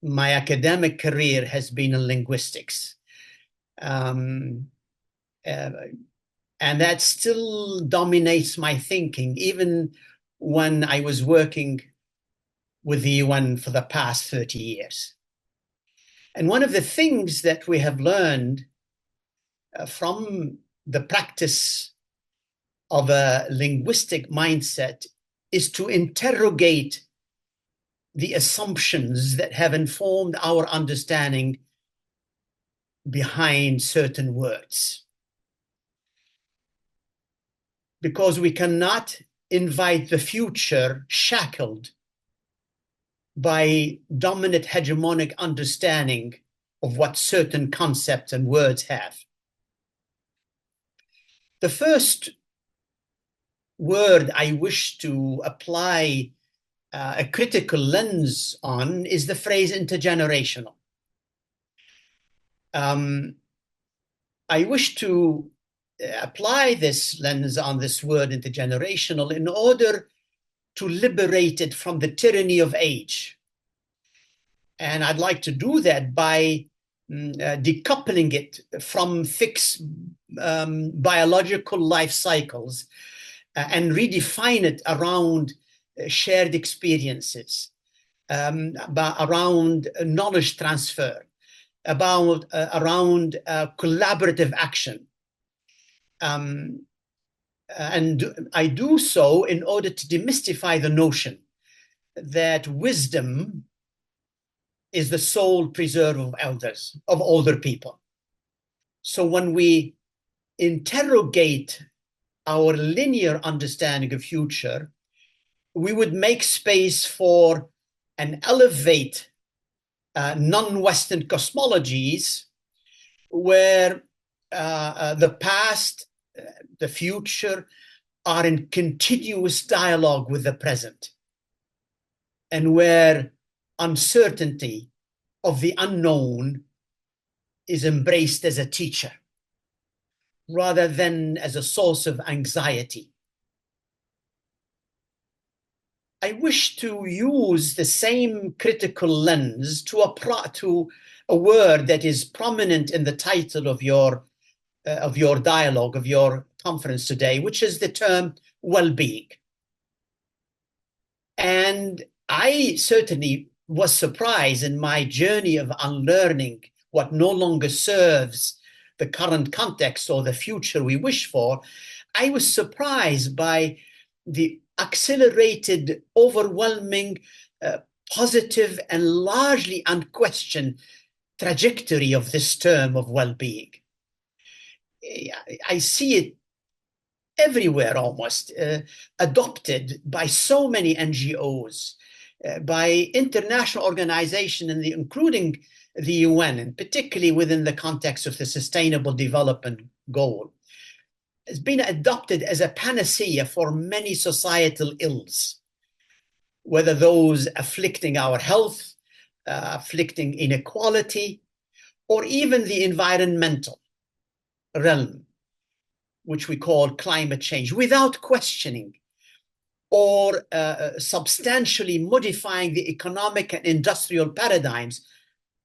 my academic career has been in linguistics. Um, uh, and that still dominates my thinking, even when I was working with the UN for the past 30 years. And one of the things that we have learned from the practice of a linguistic mindset is to interrogate the assumptions that have informed our understanding behind certain words. Because we cannot invite the future shackled by dominant hegemonic understanding of what certain concepts and words have. The first word I wish to apply a critical lens on is the phrase intergenerational. I wish to apply this lens on this word intergenerational in order to liberate it from the tyranny of age. And I'd like to do that by decoupling it from fixed biological life cycles and redefine it around shared experiences, around knowledge transfer, around collaborative action. And I do so in order to demystify the notion that wisdom is the sole preserve of elders, of older people. So when we interrogate our linear understanding of future, we would make space for and elevate non-Western cosmologies where the past, the future are in continuous dialogue with the present, and where uncertainty of the unknown is embraced as a teacher rather than as a source of anxiety. I wish to use the same critical lens to a word that is prominent in the title of your dialogue, of your conference today, which is the term well-being. And I certainly was surprised in my journey of unlearning what no longer serves the current context or the future we wish for. I was surprised by the accelerated, overwhelming, positive, and largely unquestioned trajectory of this term of well-being. I see it everywhere almost, adopted by so many NGOs, by international organizations, including the UN, and particularly within the context of the Sustainable Development Goal. It's been adopted as a panacea for many societal ills, whether those afflicting our health, afflicting inequality, or even the environmental realm, which we call climate change, without questioning or substantially modifying the economic and industrial paradigms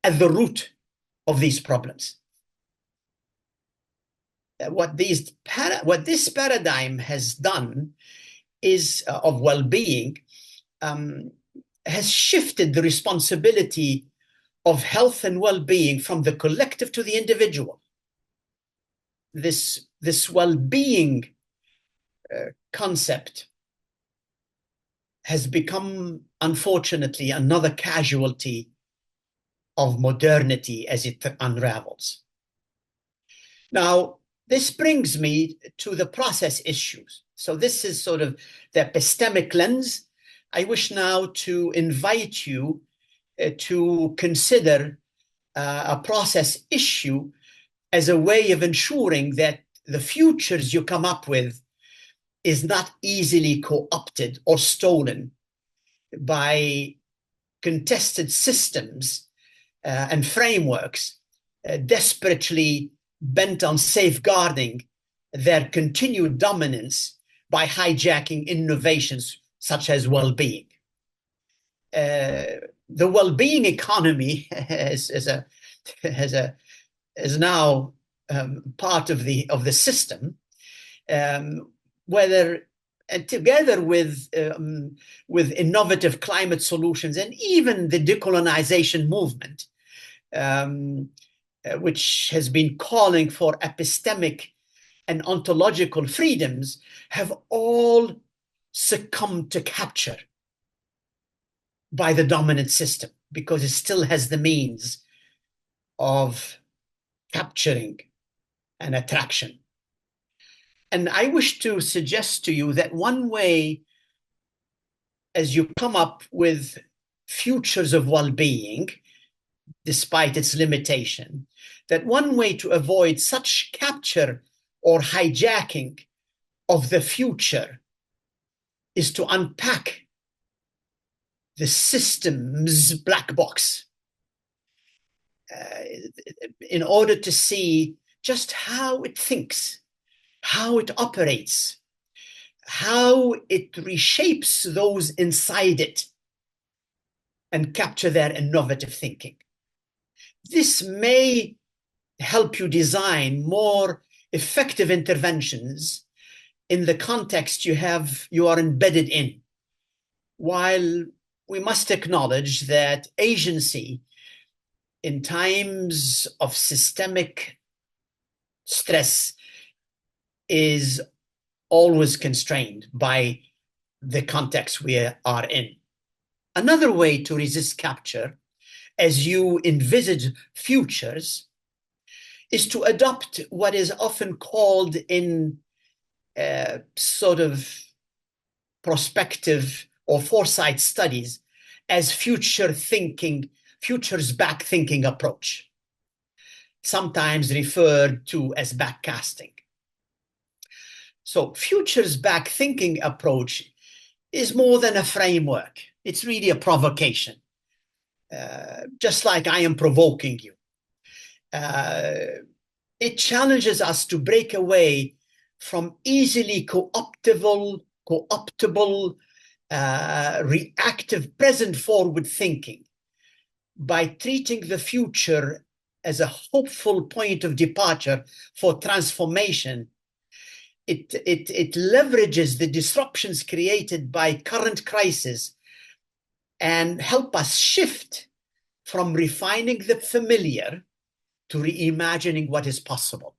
at the root of these problems. What this paradigm has done is of well-being has shifted the responsibility of health and well-being from the collective to the individual. This well-being concept has become, unfortunately, another casualty of modernity as it unravels. Now, this brings me to the process issues. So this is sort of the epistemic lens. I wish now to invite you to consider a process issue as a way of ensuring that the futures you come up with is not easily co-opted or stolen by contested systems and frameworks desperately bent on safeguarding their continued dominance by hijacking innovations such as well-being. the well-being economy is now part of the system, whether and together with innovative climate solutions and even the decolonization movement, which has been calling for epistemic and ontological freedoms, have all succumbed to capture by the dominant system, because it still has the means of capturing an attraction. And I wish to suggest to you that one way, as you come up with futures of well-being, despite its limitation, that one way to avoid such capture or hijacking of the future is to unpack the system's black box in order to see just how it thinks, how it operates, how it reshapes those inside it, and capture their innovative thinking. This may help you design more effective interventions in the context you are embedded in, while we must acknowledge that agency in times of systemic stress is always constrained by the context we are in. Another way to resist capture, as you envisage futures, is to adopt what is often called in sort of prospective or foresight studies as futures back thinking approach, sometimes referred to as backcasting. So futures back thinking approach is more than a framework. It's really a provocation, just like I am provoking you. It challenges us to break away from easily co-optable, reactive, present forward thinking by treating the future as a hopeful point of departure for transformation. It leverages the disruptions created by current crisis and help us shift from refining the familiar to reimagining what is possible.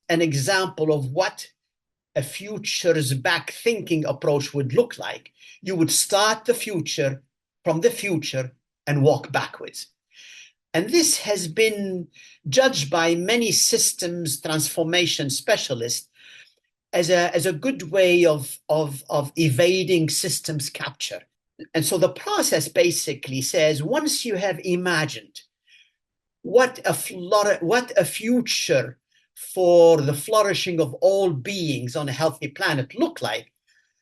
An example of what a futures back thinking approach would look like: you would start the future from the future and walk backwards. And this has been judged by many systems transformation specialists as a good way of evading systems capture. And so the process basically says, once you have imagined what a future for the flourishing of all beings on a healthy planet look like,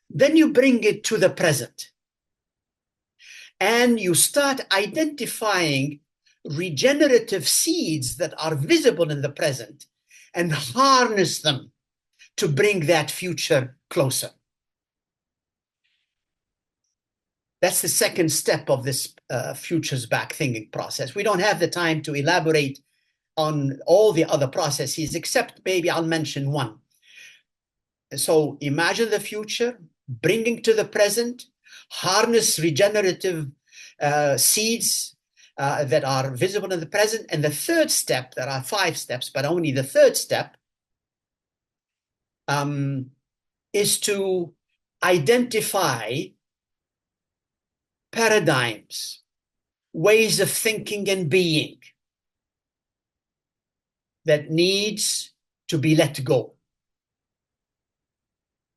then you bring it to the present. And you start identifying regenerative seeds that are visible in the present and harness them to bring that future closer. That's the second step of this futures back thinking process. We don't have the time to elaborate on all the other processes, except maybe I'll mention one. So imagine the future, bringing to the present, harness regenerative seeds that are visible in the present. And the third step, there are 5 steps, but only the third step is to identify paradigms, ways of thinking and being that needs to be let go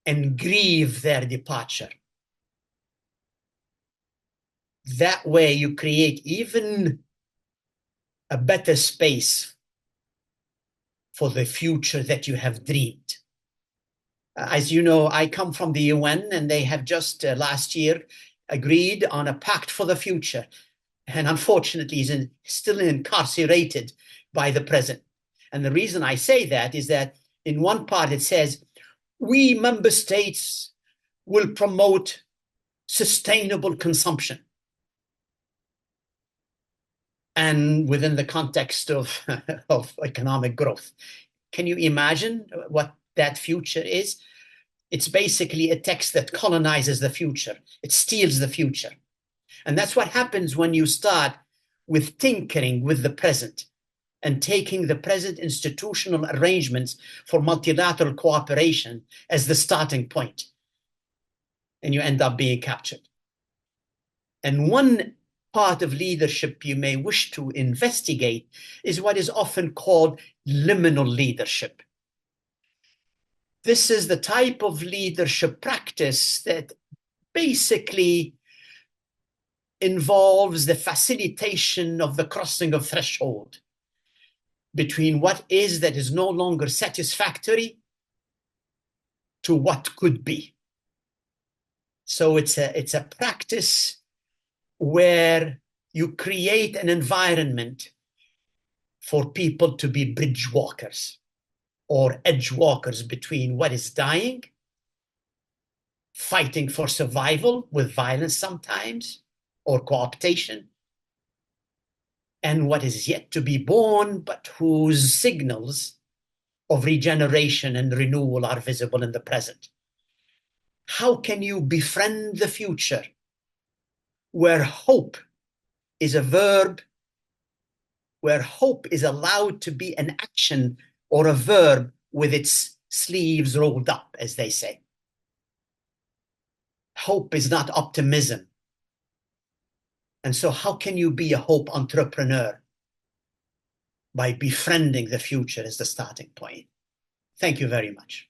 and grieve their departure. That way you create even a better space for the future that you have dreamed. As you know, I come from the UN, and they have just last year agreed on a pact for the future, and unfortunately is still incarcerated by the present. And the reason I say that is that in one part it says, we member states will promote sustainable consumption. and within the context of, of economic growth. Can you imagine what that future is? It's basically a text that colonizes the future. It steals the future. And that's what happens when you start with tinkering with the present and taking the present institutional arrangements for multilateral cooperation as the starting point. And you end up being captured. And one part of leadership you may wish to investigate is what is often called liminal leadership. This is the type of leadership practice that basically involves the facilitation of the crossing of threshold between what is that is no longer satisfactory to what could be. So it's a practice where you create an environment for people to be bridge walkers or edge walkers between what is dying, fighting for survival with violence sometimes, or cooptation, and what is yet to be born, but whose signals of regeneration and renewal are visible in the present. How can you befriend the future where hope is a verb, where hope is allowed to be an action or a verb with its sleeves rolled up, as they say? Hope is not optimism. And so how can you be a hope entrepreneur? By befriending the future as the starting point. Thank you very much.